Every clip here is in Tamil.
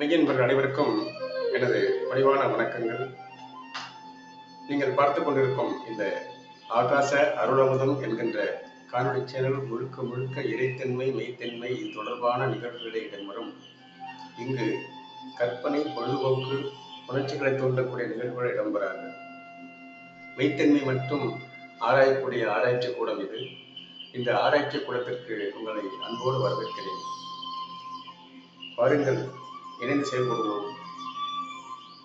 மெய்யன்பர்கள் அனைவருக்கும் எனது பணிவான வணக்கங்கள். நீங்கள் பார்த்து கொண்டிருக்கும் இந்த ஆகாச அருளமுதம் என்கின்ற காணொலி சேனல் முழுக்க முழுக்க இறைத்தன்மை மெய்த்தன்மை இது தொடர்பான நிகழ்வுகளை இடம்பெறும். இங்கு கற்பனை, பொழுதுபோக்கு, உணர்ச்சிகளை தூண்டக்கூடிய நிகழ்வுகள் இடம்பெறாது. மெய்த்தன்மை மட்டும் ஆராயக்கூடிய ஆராய்ச்சி கூடம் இது. இந்த ஆராய்ச்சி கூடத்திற்கு உங்களை அன்போடு வரவேற்கிறேன். வாருங்கள், இணைந்து செயல்படுவோம்,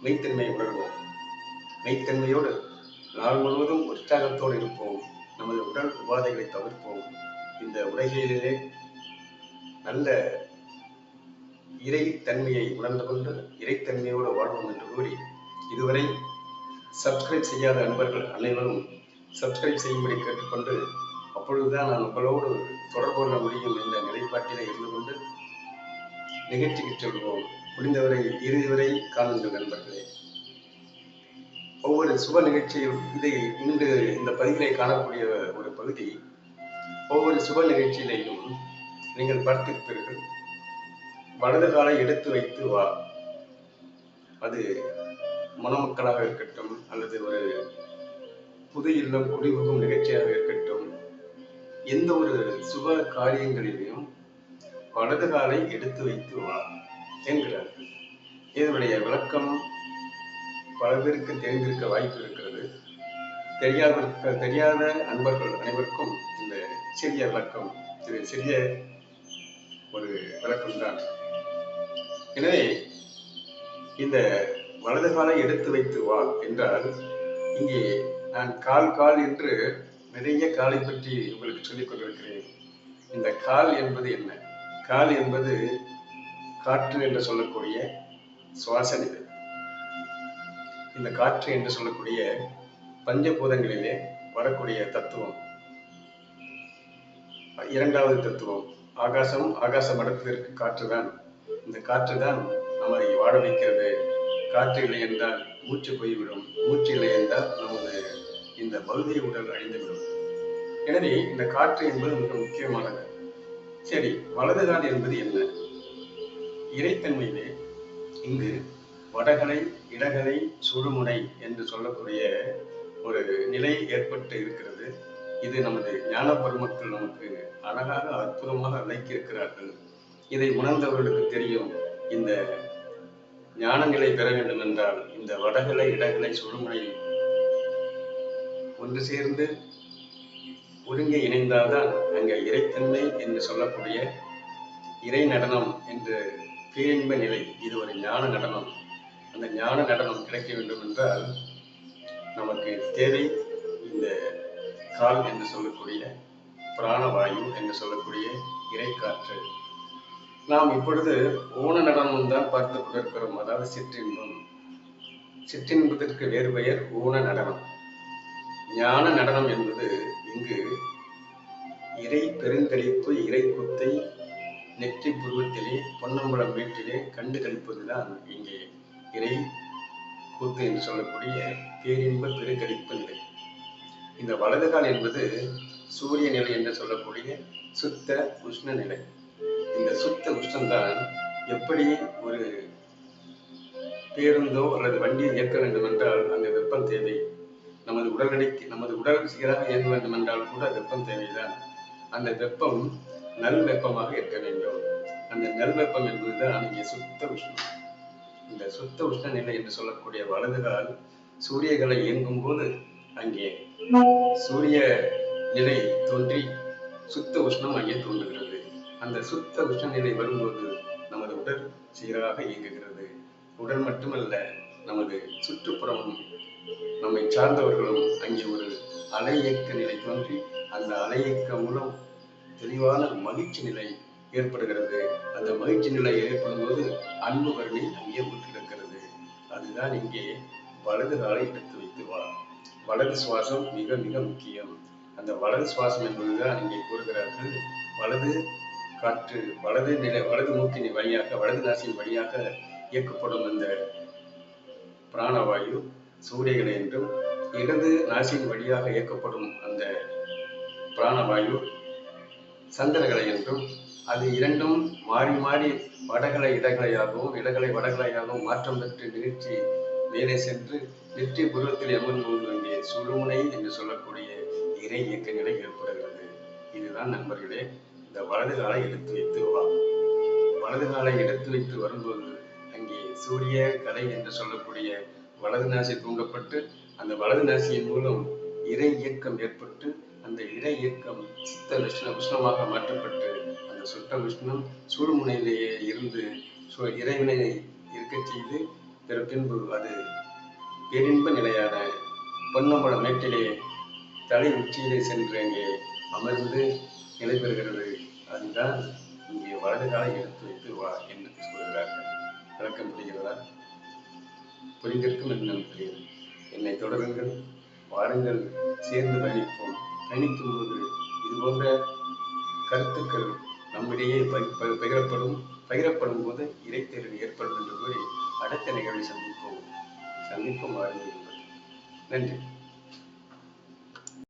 மெய்த்தன்மையை உணர்வோம். மெய்த்தன்மையோடு நாள் முழுவதும் உற்சாகத்தோடு இருப்போம். நமது உடல் உபாதைகளை தவிர்ப்போம். இந்த உலகிலே நல்ல இறைத்தன்மையை உணர்ந்து கொண்டு இறைத்தன்மையோடு வாழ்வோம் என்று கூறி, இதுவரை சப்ஸ்கிரைப் செய்யாத நண்பர்கள் அனைவரும் சப்ஸ்கிரைப் செய்யும்படி கேட்டுக்கொண்டு, அப்பொழுதுதான் நான் உங்களோடு தொடர்பு கொள்ள முடியும் என்ற நிலைப்பாட்டிலே இருந்து கொண்டு நிகழ்ச்சிக்கு செல்வோம். முடிந்தவரை இறுதி வரை காணுங்கள் நண்பர்களே. ஒவ்வொரு சுப நிகழ்ச்சியிலும் இன்று இந்த பதிவிலே காணக்கூடிய ஒரு பகுதி, ஒவ்வொரு சுப நிகழ்ச்சியிலையும் நீங்கள் பார்த்திருப்பீர்கள், வலது காலை எடுத்து வைத்து வா. அது மணமக்களாக இருக்கட்டும், அல்லது ஒரு புது இல்லம் குடிபுகும் நிகழ்ச்சியாக இருக்கட்டும், எந்த ஒரு சுப காரியங்களிலும் வலது காலை எடுத்து வைத்து வா என்கிறார்கள். இதனுடைய விளக்கம் பல பேருக்கு தெரிந்திருக்க வாய்ப்பு இருக்கிறது. தெரியாத அன்பர்கள் அனைவருக்கும் இந்த சிறிய விளக்கம், இது சிறிய ஒரு விளக்கம்தான். எனவே இந்த வலது காலை எடுத்து வைத்து வா என்றால், இங்கே நான் கால் என்று நிறைய காலை பற்றி உங்களுக்கு சொல்லிக் கொண்டிருக்கிறேன். இந்த கால் என்பது என்ன? கால் என்பது காற்று என்று சொல்லக்கூடிய சுவாச நிலை. இந்த காற்று என்று சொல்லக்கூடிய பஞ்சபூதங்களிலே வரக்கூடிய தத்துவம். இரண்டாவது தத்துவம் ஆகாசம். ஆகாச மடத்திற்கு காற்றுதான். இந்த காற்று தான் நம்மை வாழ வைக்கிறது. காற்று இல்லை என்றால் மூச்சு போய்விடும். மூச்சு இல்லை என்றால் நமது இந்த பௌதிக உடல் அழிந்துவிடும். எனவே இந்த காற்று என்பது மிக முக்கியமானது. சரி, வலதுகால் என்பது என்ன? இறைத்தன்மையிலே இங்கு வடகலை, இடகலை, சுழுமுனை என்று சொல்லக்கூடிய ஒரு நிலை ஏற்பட்டு இருக்கிறது. இது நமது ஞான பெருமக்கள் நமக்கு அழகாக அற்புதமாக விளக்கியிருக்கிறார்கள். இதை உணர்ந்தவர்களுக்கு தெரியும், இந்த ஞான நிலை பெற வேண்டும் என்றால் இந்த வடகலை, இடகலை, சுழுமுனை ஒன்று சேர்ந்து ஒருங்கே இணைந்தால்தான் அங்கே இறைத்தன்மை என்று சொல்லக்கூடிய இறை நடனம் என்று பேரின்ப நிலை, இது ஒரு ஞான நடனம். அந்த ஞான நடனம் கிடைக்க வேண்டும் என்றால் நமக்கு தேவை இந்த கால் என்று சொல்லக்கூடிய பிராணவாயு என்று சொல்லக்கூடிய இறை காற்று. நாம் இப்பொழுது ஊன நடனம் தான் பார்த்து கொண்டிருக்கிறோம். அதாவது சிற்றின்பம். சிற்றின்பத்திற்கு வேறு பெயர் ஊன நடனம். ஞான நடனம் என்பது இங்கு இறை பெருங்கழிப்பு, இறை குத்தை நெற்றி புருவத்திலே பொன்னம்பலம் வீட்டிலே கண்டு கழிப்பதுதான் இங்கே இறை கூத்து என்று சொல்லக்கூடிய பேரின்ப பெருங்கழிப்பு நிலை. இந்த வலதுகால் என்பது சூரிய நிலை என்று சொல்லக்கூடிய சுத்த உஷ்ண நிலை. இந்த சுத்த உஷ்ணம்தான் எப்படி ஒரு பேருந்தோ அல்லது வண்டியை இயக்க வேண்டும் என்றால் அந்த வெப்பம் தேவை. நமது உடல் சீராக இயங்க வேண்டும் என்றால் கூட வெப்பம் தேவைதான். அந்த வெப்பம் நல் வெப்பமாக இருக்க வேண்டும். அந்த நல் வெப்பம் என்பதுதான் இங்கே சுத்த உஷ்ணம். இந்த சுத்த உஷ்ண நிலை என்று சொல்லக்கூடிய வலதுகால் சூரியகளை இயங்கும் போது அங்கே சூரிய நிலை தோன்றி சுத்த உஷ்ணம் அங்கே தோன்றுகிறது. அந்த சுத்த உஷ்ண நிலை வரும்போது நமது உடல் சீராக இயங்குகிறது. உடல் மட்டுமல்ல, நமது சுற்றுப்புறமும் நம்மை சார்ந்தவர்களும் அங்கே ஒரு அலை இயக்க நிலை தோன்றி அந்த அலை இயக்கம் மூலம் தெளிவான மகிழ்ச்சி நிலை ஏற்படுகிறது. அந்த மகிழ்ச்சி நிலை ஏற்படும் போது அன்பு வரணி அங்கே ஊற்றிருக்கிறது. அதுதான் இங்கே வலது காலை எடுத்து வைத்து வா. வலது சுவாசம் மிக மிக முக்கியம். அந்த வலது சுவாசம் என்பதுதான் இங்கே கூறுகிறார்கள். வலது காற்று வலது மூக்கின் வழியாக, வலது நாசியின் வழியாக இயக்கப்படும் அந்த பிராணவாயு சூரியகளை என்றும், இடது நாசியின் வழியாக இயக்கப்படும் அந்த பிராணவாயு சந்திரகளை என்றும், அது இரண்டும் மாறி மாறி வடகலை இடகலையாகவும் இடகலை வடகலையாகவும் மாற்றம் பெற்று நிகழ்ச்சி மேலே சென்று நெற்றி புருவத்தில் அமர்ந்து வேண்டிய சுழுமுனை என்று சொல்லக்கூடிய இறை இயக்க நிலை ஏற்படுகிறது. இதுதான் நண்பர்களே இந்த வலது காலை எடுத்து வைத்து வலது காலை எடுத்து வைத்து வரும்போது அங்கே சூரிய கலை என்று சொல்லக்கூடிய வலது நாசி தூண்டப்பட்டு அந்த வலது நாசியின் மூலம் இறை இயக்கம் ஏற்பட்டு அந்த இறை இயக்கம் சித்த உஷ்ணமாக மாற்றப்பட்டு அந்த சுத்த உஷ்ணம் சூழ்முனையிலேயே இருந்து இறைவனை இருக்க செய்து பின்பு அது பேரின்ப நிலையான பொன்னம்பல மேட்டிலே தலை உச்சியிலே சென்று அங்கே அமர்ந்து நிலை பெறுகிறது. அதுதான் இங்கே வலது காலை எடுத்து வைத்து வா என்று சொல்கிறார்கள். விளக்கம் புரிகிறதா? புரிந்திருக்கும் என்று நம்புகிறேன். என்னை தொடருங்கள், வாருங்கள், சேர்ந்து பயணிப்போம். பயணிக்கும் போது இது போன்ற கருத்துக்கள் நம்மிடையே பகிரப்படும் போது இறைத்தேர்வு ஏற்படும் என்று கூறி அடுத்த நிகழ்வை சந்திப்போம். வாருங்கள். நன்றி.